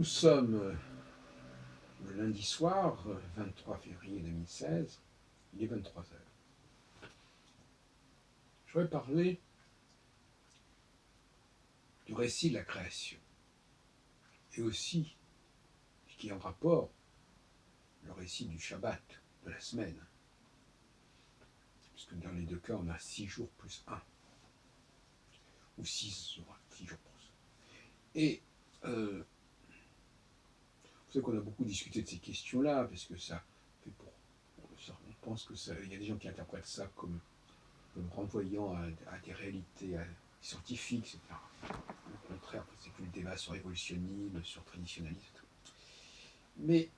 Nous sommes le lundi soir, 23 février 2016, il est 23 heures. Je vais parler du récit de la création, et aussi, ce qui est en rapport, le récit du Shabbat, de la semaine, puisque dans les deux cas, on a 6 jours plus 1, ou 6 jours plus. Et vous savez qu'on a beaucoup discuté de ces questions-là, parce que ça fait on pense que ça, il y a des gens qui interprètent ça comme renvoyant à des réalités scientifiques, etc. Au contraire, c'est plus le débat sur l'évolutionnisme, sur le traditionnalisme. Mais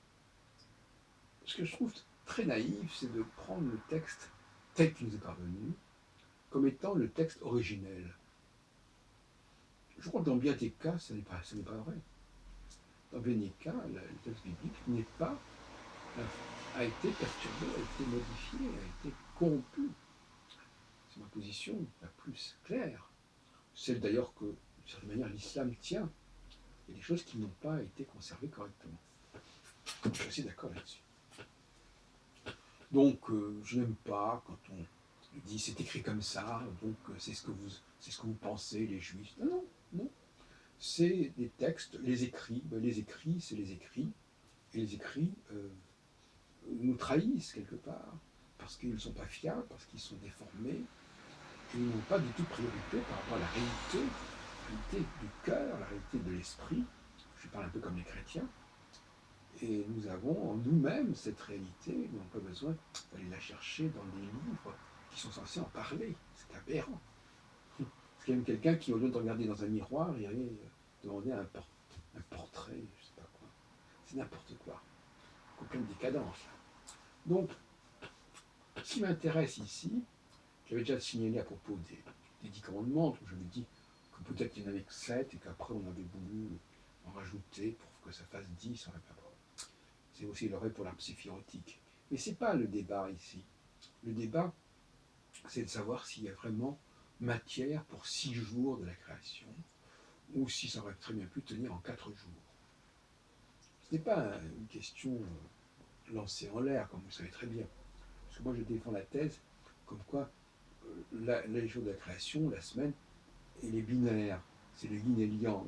ce que je trouve très naïf, c'est de prendre le texte tel qu'il nous est parvenu comme étant le texte originel. Je crois que dans bien des cas, ce n'est pas vrai. Dans bien des cas, le texte biblique a été perturbé, a été modifié, a été corrompu. C'est ma position la plus claire. Celle d'ailleurs que, d'une certaine manière, l'islam tient. Il y a des choses qui n'ont pas été conservées correctement. Je suis assez d'accord là-dessus. Donc, je n'aime pas quand on dit c'est écrit comme ça, donc c'est ce que vous pensez, les juifs. Non. C'est des textes, les écrits, c'est les écrits, et les écrits nous trahissent quelque part, parce qu'ils ne sont pas fiables, parce qu'ils sont déformés, et ils n'ont pas du tout priorité par rapport à la réalité du cœur, la réalité de l'esprit. Je parle un peu comme les chrétiens. Et nous avons en nous-mêmes cette réalité, nous n'avons pas besoin d'aller la chercher dans des livres qui sont censés en parler. C'est aberrant. Parce qu'il y a même quelqu'un qui, au lieu de regarder dans un miroir, irait demander un portrait, je ne sais pas quoi. C'est n'importe quoi. Aucune décadence. Donc, ce qui m'intéresse ici, j'avais déjà signalé à propos des 10 commandements, où j'avais dit que peut-être il n'y en avait que 7 et qu'après on avait voulu en rajouter pour que ça fasse 10. C'est aussi le vrai pour l'art psychirotique. Mais ce n'est pas le débat ici. Le débat, c'est de savoir s'il y a vraiment matière pour 6 jours de la création, ou si ça aurait très bien pu tenir en 4 jours. Ce n'est pas une question lancée en l'air, comme vous le savez très bien. Parce que moi, je défends la thèse comme quoi les jours de la création, la semaine, elle est binaire. C'est le yin et le yang.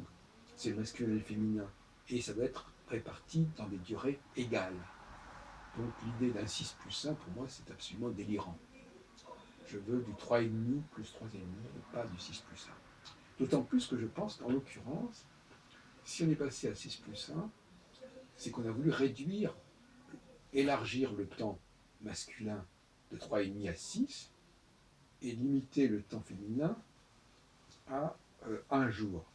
C'est le masculin et le féminin. Et ça doit être réparti dans des durées égales. Donc l'idée d'un 6 plus 1, pour moi, c'est absolument délirant. Je veux du 3,5 plus 3,5, et pas du 6 plus 1. D'autant plus que je pense qu'en l'occurrence, si on est passé à 6 plus 1, c'est qu'on a voulu élargir le temps masculin de 3,5 à 6, et limiter le temps féminin à 1 jour.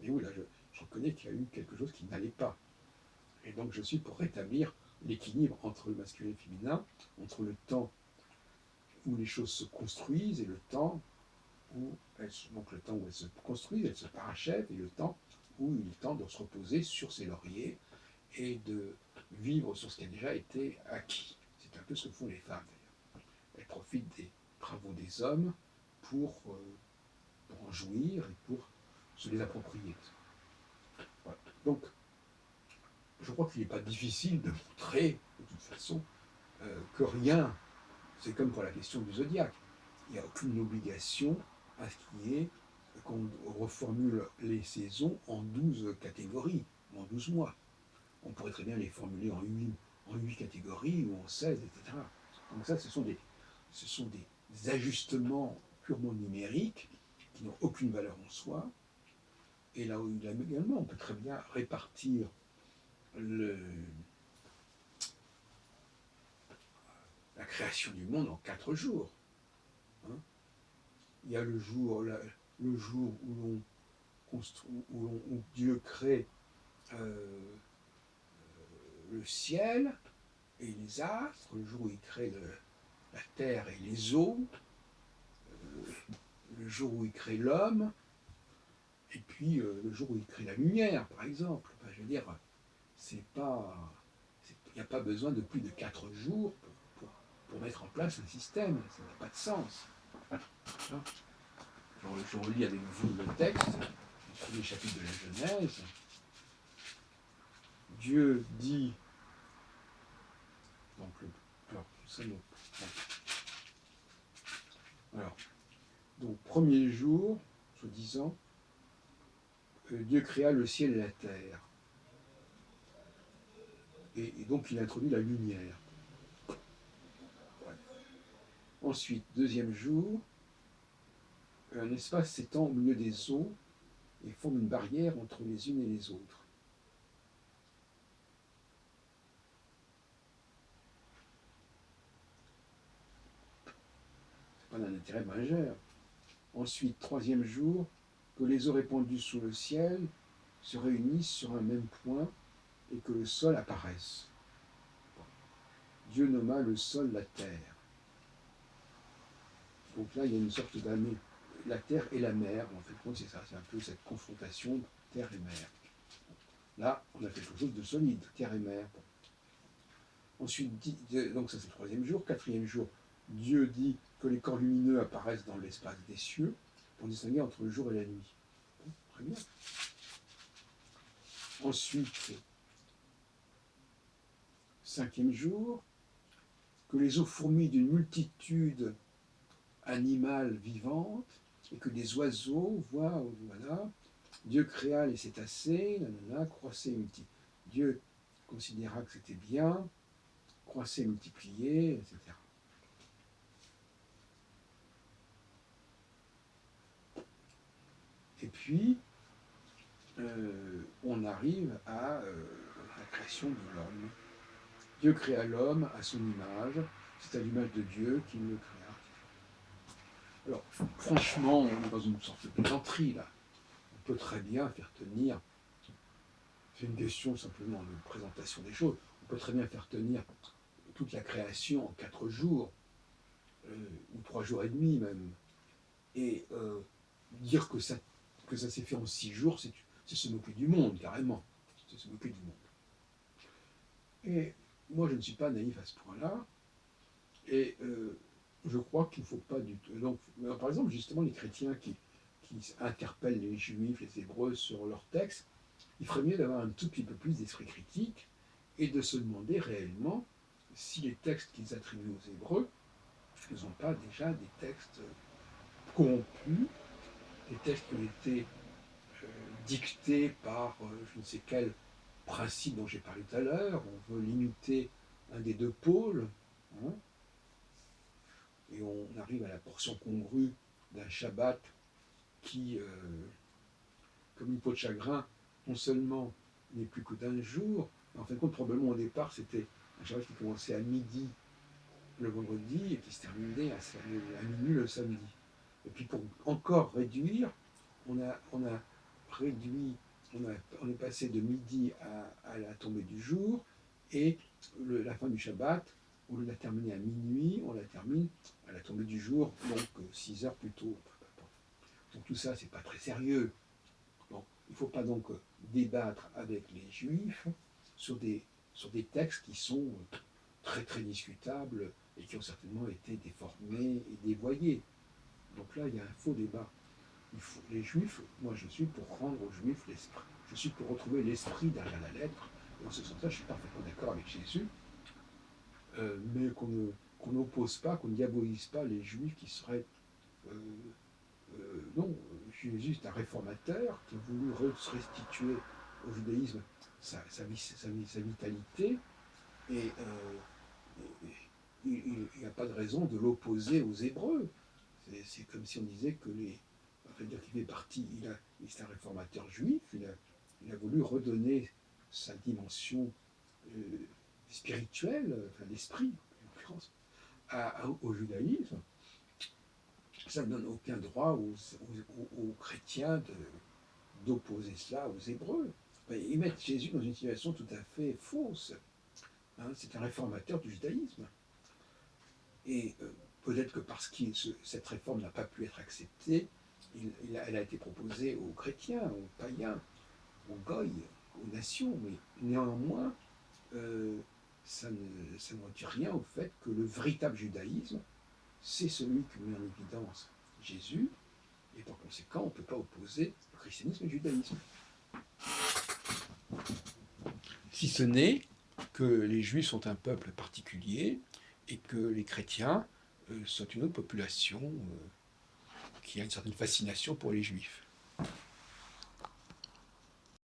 Et oui, là, je reconnais qu'il y a eu quelque chose qui n'allait pas. Et donc, je suis pour rétablir l'équilibre entre le masculin et le féminin, entre le temps où les choses se construisent et le temps où elles se construisent, elles se parachèvent, et le temps où il est temps de se reposer sur ses lauriers et de vivre sur ce qui a déjà été acquis. C'est un peu ce que font les femmes, d'ailleurs. Elles profitent des travaux des hommes pour en jouir et pour se les approprier. Voilà. Donc, je crois qu'il n'est pas difficile de montrer, de toute façon, que rien, c'est comme pour la question du zodiaque, il n'y a aucune obligation à ce qu'il y ait, qu'on reformule les saisons en 12 catégories, ou en 12 mois. On pourrait très bien les formuler en 8 catégories, ou en 16, etc. Donc ça, ce sont des ajustements purement numériques qui n'ont aucune valeur en soi. Et là également, on peut très bien répartir la création du monde en 4 jours. Hein, il y a le jour où Dieu crée le ciel et les astres, le jour où il crée la terre et les eaux, le jour où il crée l'homme, et puis le jour où il crée la lumière, par exemple. Enfin, je veux dire, il n'y a pas besoin de plus de 4 jours pour mettre en place un système. Ça n'a pas de sens. Je relis avec vous le texte, le premier chapitre de la Genèse. Dieu dit, donc, alors, ça, non. Alors, donc, premier jour, soi-disant, Dieu créa le ciel et la terre. Et donc, il introduit la lumière. Ouais. Ensuite, deuxième jour, un espace s'étend au milieu des eaux et forme une barrière entre les unes et les autres. C'est pas d'un intérêt majeur. Ensuite, troisième jour, que les eaux répandues sous le ciel se réunissent sur un même point et que le sol apparaisse. Dieu nomma le sol la terre. Donc là, il y a une sorte d'année. La terre et la mer, en fait, c'est ça, c'est un peu cette confrontation de terre et mer. Là, on a quelque chose de solide, terre et mer. Ensuite, donc ça c'est le troisième jour. Quatrième jour, Dieu dit que les corps lumineux apparaissent dans l'espace des cieux pour distinguer entre le jour et la nuit. Bon, très bien. Ensuite, cinquième jour, que les eaux fourmillent d'une multitude animale vivante et que des oiseaux voient, voilà, Dieu créa les cétacés, nanana, croissait, multipliait. Dieu considéra que c'était bien, croissait, multipliait, etc. Et puis, on arrive à la création de l'homme. Dieu créa l'homme à son image, c'est à l'image de Dieu qu'il le créa. Alors, franchement, on est dans une sorte de plaisanterie, là. On peut très bien faire tenir, c'est une question simplement de présentation des choses, on peut très bien faire tenir toute la création en 4 jours, ou 3 jours et demi même, et dire que ça s'est fait en 6 jours, c'est se moquer du monde, carrément. C'est se moquer du monde. Et moi, je ne suis pas naïf à ce point-là, et je crois qu'il ne faut pas du tout... Donc, par exemple, justement, les chrétiens qui interpellent les juifs, les hébreux sur leurs textes, il ferait mieux d'avoir un tout petit peu plus d'esprit critique et de se demander réellement si les textes qu'ils attribuent aux hébreux ne sont pas déjà des textes corrompus, des textes qui ont été dictés par je ne sais quel principe dont j'ai parlé tout à l'heure. On veut limiter un des deux pôles, hein, et on arrive à la portion congrue d'un Shabbat qui, comme une peau de chagrin, non seulement n'est plus que d'un jour, mais en fin de compte, probablement au départ, c'était un Shabbat qui commençait à midi le vendredi et qui se terminait à minuit le samedi. Et puis pour encore réduire, on a réduit, on est passé de midi à la tombée du jour, et la fin du Shabbat, au lieu de la terminer à minuit, on la termine à la tombée du jour, donc 6 heures plus tôt. Donc tout ça, c'est pas très sérieux. Bon, il ne faut pas donc débattre avec les Juifs sur des textes qui sont très très discutables et qui ont certainement été déformés et dévoyés. Donc là, il y a un faux débat. Les Juifs, moi je suis pour rendre aux Juifs l'esprit. Je suis pour retrouver l'esprit derrière la lettre. Et en ce sens-là, je suis parfaitement d'accord avec Jésus, mais qu'on n'oppose pas, qu'on ne diabolise pas les Juifs qui seraient... non, Jésus est un réformateur qui a voulu restituer au judaïsme sa vitalité, et il n'y a pas de raison de l'opposer aux Hébreux. C'est comme si on disait que dire qu'il fait partie, c'est un réformateur juif, il a voulu redonner sa dimension spirituelle, enfin l'esprit, en l'occurrence, au judaïsme. Ça ne donne aucun droit aux chrétiens d'opposer cela aux Hébreux. Ils mettent Jésus dans une situation tout à fait fausse. Hein, c'est un réformateur du judaïsme. Et peut-être que parce que cette réforme n'a pas pu être acceptée, elle a été proposée aux chrétiens, aux païens, aux goïs, aux nations, mais néanmoins, ça ne retire rien au fait que le véritable judaïsme, c'est celui que met en évidence Jésus, et par conséquent, on ne peut pas opposer le christianisme et le judaïsme. si ce n'est que les Juifs sont un peuple particulier et que les chrétiens sont une autre population qui a une certaine fascination pour les Juifs.